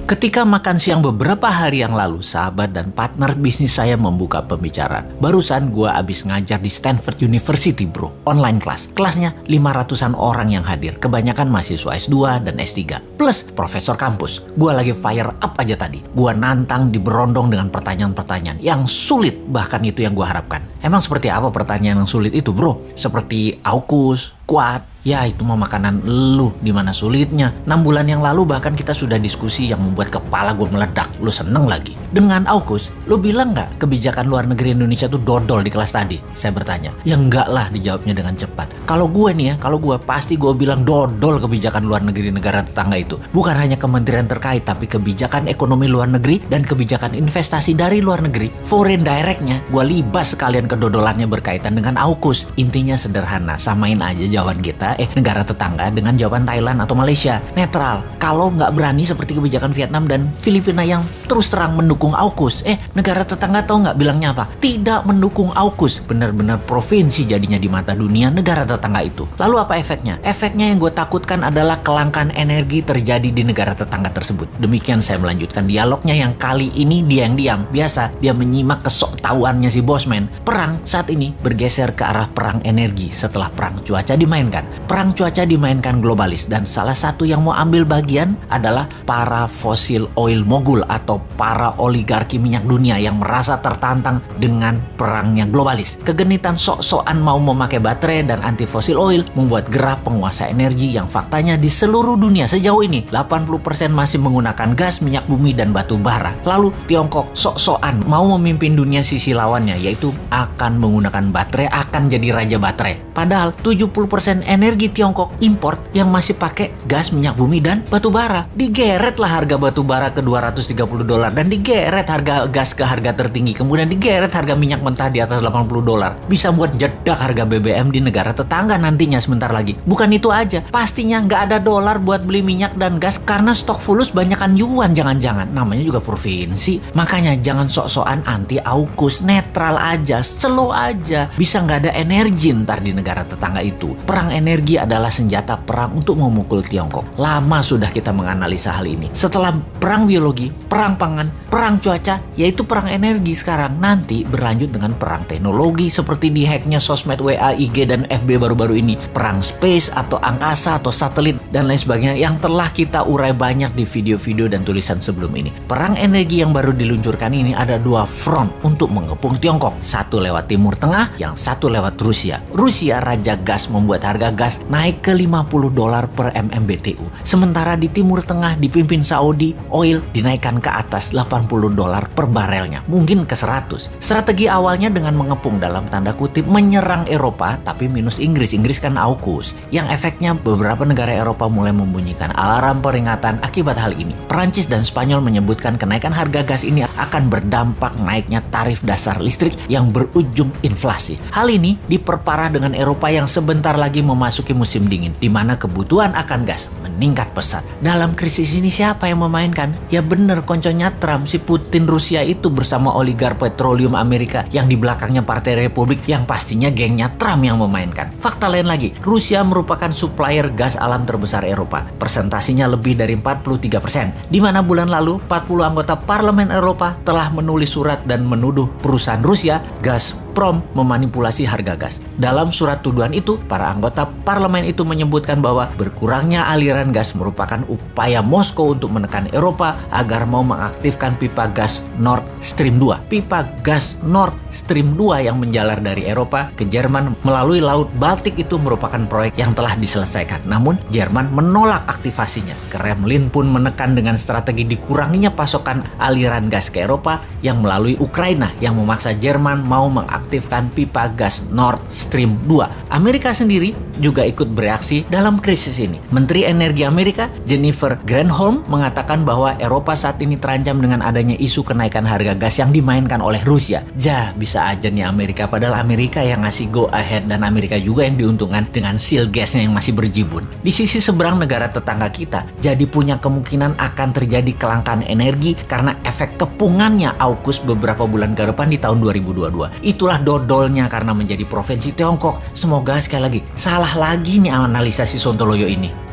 Ketika makan siang beberapa hari yang lalu, sahabat dan partner bisnis saya membuka pembicaraan. Barusan gua abis ngajar di Stanford University bro, online kelas. Kelasnya 500-an orang yang hadir, kebanyakan mahasiswa S2 dan S3, plus profesor kampus. Gua lagi fire up aja tadi. Gua nantang diberondong dengan pertanyaan-pertanyaan yang sulit, bahkan itu yang gua harapkan. Emang seperti apa pertanyaan yang sulit itu bro? Seperti AUKUS, kuat. Ya itu mah makanan lu, dimana sulitnya. 6 bulan yang lalu bahkan kita sudah diskusi yang membuat kepala gue meledak. Lu seneng lagi. Dengan AUKUS, lu bilang gak kebijakan luar negeri Indonesia tuh dodol di kelas tadi? Saya bertanya. Ya enggak lah, dijawabnya dengan cepat. Kalau gue nih ya, kalau gue pasti gue bilang dodol kebijakan luar negeri negara tetangga itu. Bukan hanya kementerian terkait, tapi kebijakan ekonomi luar negeri dan kebijakan investasi dari luar negeri. Foreign directnya, gue libas sekalian kedodolannya berkaitan dengan AUKUS. Intinya sederhana, samain aja jawaban kita negara tetangga dengan jawaban Thailand atau Malaysia. Netral. Kalau nggak berani seperti kebijakan Vietnam dan Filipina yang terus terang mendukung AUKUS. Negara tetangga tahu nggak bilangnya apa? Tidak mendukung AUKUS. Benar-benar provinsi jadinya di mata dunia negara tetangga itu. Lalu apa efeknya? Efeknya yang gue takutkan adalah kelangkaan energi terjadi di negara tetangga tersebut. Demikian saya melanjutkan dialognya yang kali ini dia yang diam. Biasa dia menyimak kesoktahuannya si bosman. Perang saat ini bergeser ke arah perang energi setelah perang cuaca dimainkan. Perang cuaca dimainkan globalis dan salah satu yang mau ambil bagian adalah para fossil oil mogul atau para oligarki minyak dunia yang merasa tertantang dengan perangnya globalis. Kegenitan sok-sokan mau memakai baterai dan anti fossil oil membuat gerah penguasa energi yang faktanya di seluruh dunia sejauh ini 80% masih menggunakan gas, minyak bumi, dan batu bara. Lalu Tiongkok sok-sokan mau memimpin dunia sisi lawannya yaitu akan menggunakan baterai, akan jadi raja baterai. Padahal 70% energi Tiongkok import yang masih pakai gas, minyak bumi, dan batu bara. Digeret lah harga batu bara ke $230 dan digeret harga gas ke harga tertinggi. Kemudian digeret harga minyak mentah di atas $80. Bisa buat jedak harga BBM di negara tetangga nantinya sebentar lagi. Bukan itu aja, pastinya nggak ada dolar buat beli minyak dan gas karena stok fulus banyakan yuan jangan-jangan. Namanya juga provinsi. Makanya jangan sok-sokan anti AUKUS, netral aja, slow aja. Bisa nggak ada energi ntar di negara tetangga itu. Perang energi adalah senjata perang untuk memukul Tiongkok. Lama sudah kita menganalisa hal ini. Setelah perang biologi, perang pangan, perang cuaca, yaitu perang energi sekarang. Nanti berlanjut dengan perang teknologi seperti dihacknya sosmed WA, IG, dan FB baru-baru ini. Perang space atau angkasa atau satelit dan lain sebagainya yang telah kita urai banyak di video-video dan tulisan sebelum ini. Perang energi yang baru diluncurkan ini ada 2 front untuk mengepung Tiongkok. Satu lewat Timur Tengah, yang satu lewat Rusia. Rusia raja gas membuat harga gas naik ke $50 per MMBTU. Sementara di Timur Tengah dipimpin Saudi, oil dinaikkan ke atas $80 per barelnya. Mungkin ke 100. Strategi awalnya dengan mengepung dalam tanda kutip menyerang Eropa, tapi minus Inggris. Inggris kan AUKUS. Yang efeknya beberapa negara Eropa mulai membunyikan alarm peringatan akibat hal ini. Perancis dan Spanyol menyebutkan kenaikan harga gas ini akan berdampak naiknya tarif dasar listrik yang berujung inflasi. Hal ini diperparah dengan Eropa yang sebentar lagi memasuki musim dingin, di mana kebutuhan akan gas meningkat pesat. Dalam krisis ini siapa yang memainkan? Ya bener, konconya Trump, si Putin Rusia itu bersama oligar petroleum Amerika yang di belakangnya Partai Republik yang pastinya gengnya Trump yang memainkan. Fakta lain lagi, Rusia merupakan supplier gas alam terbesar Eropa. Persentasinya lebih dari 43%. Di mana bulan lalu 40 anggota Parlemen Eropa telah menulis surat dan menuduh perusahaan Rusia, Gazprom, memanipulasi harga gas. Dalam surat tuduhan itu, para anggota parlemen itu menyebutkan bahwa berkurangnya aliran gas merupakan upaya Moskow untuk menekan Eropa agar mau mengaktifkan pipa gas Nord Stream 2. Pipa gas Nord Stream 2 yang menjalar dari Eropa ke Jerman melalui Laut Baltik itu merupakan proyek yang telah diselesaikan. Namun, Jerman menolak aktivasinya. Kremlin pun menekan dengan strategi dikuranginya pasokan aliran gas ke Eropa yang melalui Ukraina yang memaksa Jerman mau mengaktifkan pipa gas Nord Stream 2. Amerika sendiri juga ikut bereaksi dalam krisis ini. Menteri Energi Amerika Jennifer Granholm mengatakan bahwa Eropa saat ini terancam dengan adanya isu kenaikan harga gas yang dimainkan oleh Rusia. Bisa aja nih Amerika, padahal Amerika yang ngasih go ahead dan Amerika juga yang diuntungkan dengan seal gasnya yang masih berjibun. Di sisi seberang negara tetangga kita jadi punya kemungkinan akan terjadi kelangkaan energi karena efek kepungannya AUKUS beberapa bulan ke depan di tahun 2022. Itulah dodolnya karena menjadi provinsi Tiongkok. Semoga sekali lagi salah lagi nih analisa si Sontoloyo ini.